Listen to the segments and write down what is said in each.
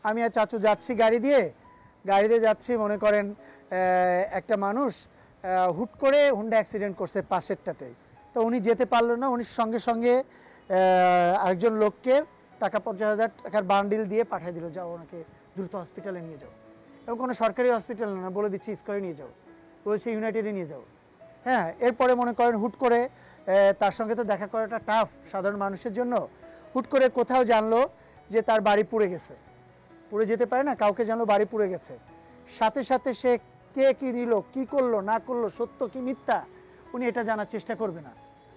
আমি আর চাচু যাচ্ছি গাড়িতে যাচ্ছি, মনে করেন একটা মানুষ হুট করে হুন্ডা অ্যাক্সিডেন্ট করছে পাশেরটাতে। তো উনি যেতে পারলো না, উনি সঙ্গে সঙ্গে আরেকজন লোককে টাকা 50,000 টাকার বান্ডিল দিয়ে পাঠিয়ে দিল, যাও ওনাকে দ্রুত হসপিটালে নিয়ে যাও। এবং কোনো সরকারি হসপিটাল না, বলে দিচ্ছি স্কয়ারে নিয়ে যাও, বলেছে ইউনাইটেডে নিয়ে যাও। হ্যাঁ, এরপরে মনে করেন হুট করে তার সঙ্গে তো দেখা করাটা টাফ সাধারণ মানুষের জন্য। হুট করে কোথাও জানলো যে তার বাড়ি পুড়ে গেছে, পুড়ে যেতে পারে না, কাউকে জানলো বাড়ি পুড়ে গেছে, সাথে সাথে সে কে কি দিল, কি করলো না করলো, সত্য কি মিথ্যা, উনি এটা জানার চেষ্টা করবে না।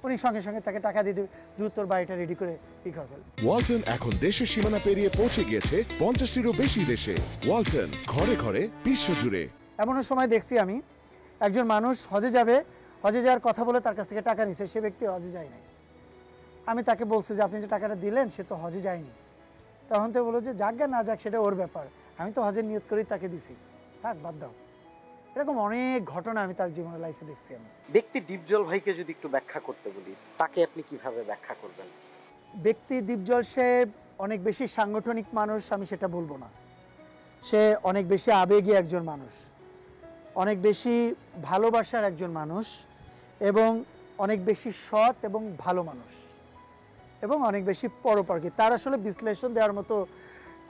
উনি সঙ্গে সঙ্গে তাকে টাকা দিয়ে দ্রুত বাড়িটা রেডি করে ই করবেন। ওয়ালটন এখন দেশের সীমানা পেরিয়ে পৌঁছে গিয়েছে 50টিরও বেশি দেশে। ওয়ালটন, ঘরে ঘরে বিশ্বজুড়ে। এমনও সময় দেখছি আমি, একজন মানুষ হজে যাবে, হজে যাওয়ার কথা বলে তার কাছ থেকে টাকা নিছে, সে ব্যক্তি হজে যায় নাই। আমি তাকে বলছি যে আপনি যে টাকাটা দিলেন সে তো হজে যায়নি। তখন তো বললো যে যাক না যাক সেটা ওর ব্যাপার, আমি তো হজের নিয়ত করেই তাকে দিছি, থাক বাদ দাও। এরকম অনেক ঘটনা আমি তার জীবনের লাইফে দেখছি। আমি ব্যক্তি ডিপজল ভাইকে যদি একটু ব্যাখ্যা করতে বলি, তাকে আপনি কিভাবে ব্যাখ্যা করবেন? ব্যক্তি দীপজল সে অনেক বেশি সাংগঠনিক মানুষ, আমি সেটা বলবো না। সে অনেক বেশি আবেগী একজন মানুষ, অনেক বেশি ভালোবাসার একজন মানুষ, এবং অনেক বেশি সৎ এবং ভালো মানুষ, এবং অনেক বেশি পরোপকারী। তার আসলে বিশ্লেষণ দেওয়ার মতো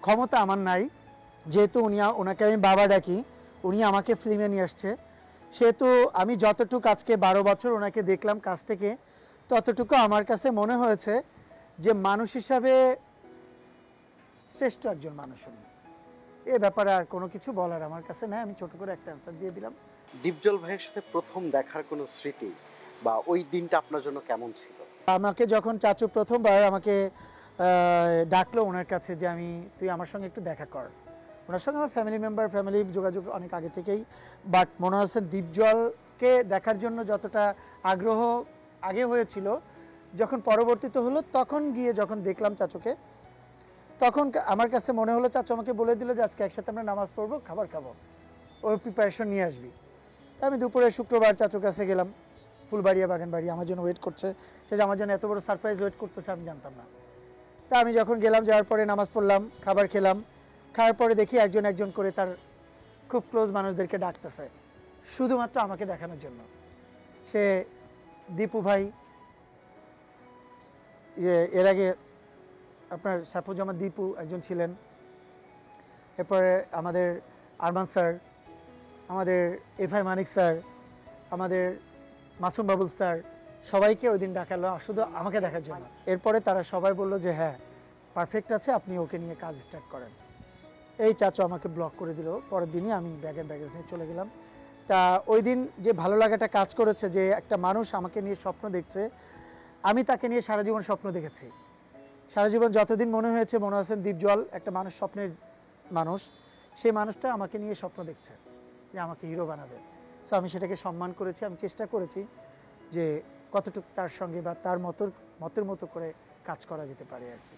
ক্ষমতা আমার নাই, যেহেতু ওনাকে আমি বাবা ডাকি, উনি আমাকে ফিল্মে নিয়ে আসছে, সেহেতু আমি যতটুকু আজকে 12 বছর ওনাকে দেখলাম কাছ থেকে, ততটুকু আমার কাছে মনে হয়েছে যে মানুষ হিসাবে শ্রেষ্ঠ একজন মানুষ উনি। এ ব্যাপারে আর কোনো কিছু বলার আমার কাছে নাই, আমি ছোট করে একটা অ্যান্সার দিয়ে দিলাম। ডিপজল ভাইয়ের সাথে প্রথম দেখার কোনো স্মৃতি বা ওই দিনটা আপনার জন্য কেমন ছিল? আমাকে যখন চাচু প্রথমবার আমাকে ডাকলো ওনার কাছে যে তুই আমার সঙ্গে একটু দেখা কর। ওনার সঙ্গে আমার ফ্যামিলি যোগাযোগ অনেক আগে থেকেই, বাট মনোয়ার হোসেন দীপজলকে দেখার জন্য যতটা আগ্রহ আগে হয়েছিল, যখন পরবর্তীতে হলো তখন গিয়ে যখন দেখলাম চাচুকে, তখন আমার কাছে মনে হলো চাচু আমাকে বলে দিল যে আজকে একসাথে আমরা নামাজ পড়বো, খাবার খাবো, ওই প্রিপারেশন নিয়ে আসবি। তা আমি দুপুরে শুক্রবার চাচুর কাছে গেলাম, ফুলবাড়িয়া বাগানবাড়ি, আমার জন্য ওয়েট করছে। সে যে আমার জন্য এত বড় সারপ্রাইজ ওয়েট করতেছে আমি জানতাম না। তা আমি যখন গেলাম, যাওয়ার পরে নামাজ পড়লাম, খাবার খেলাম, খাওয়ার পরে দেখি একজন একজন করে তার খুব ক্লোজ মানুষদেরকে ডাকতেছে শুধুমাত্র আমাকে দেখানোর জন্য। সে দীপু ভাই, এর আগে আপনার সাইফুজ্জামান দীপু একজন ছিলেন, এরপরে আমাদের আরমান স্যার, আমাদের এফআই মানিক স্যার, আমাদের মাসুম বাবুল স্যার, সবাইকে ওই দিন ডাকালো শুধু আমাকে দেখার জন্য। এরপরে তারা সবাই বললো যে হ্যাঁ পারফেক্ট আছে, আপনি ওকে নিয়ে কাজ স্টার্ট করেন। এই চাচু আমাকে ব্লক করে দিল, পরের দিনই আমি ব্যাগেজ নিয়ে চলে গেলাম। তা ওই দিন যে ভালো লাগাটা কাজ করেছে, যে একটা মানুষ আমাকে নিয়ে স্বপ্ন দেখছে, আমি তাকে নিয়ে সারা জীবন স্বপ্ন দেখেছি। সারা জীবন যতদিন মনে হয়েছে মনোয়ার হোসেন দীপজল একটা মানুষ, স্বপ্নের মানুষ, সেই মানুষটা আমাকে নিয়ে স্বপ্ন দেখছে যে আমাকে হিরো বানাবে। সো আমি সেটাকে সম্মান করেছি, আমি চেষ্টা করেছি যে কতটুকু তার সঙ্গে বা তার মতের মতো করে কাজ করা যেতে পারে আর কি।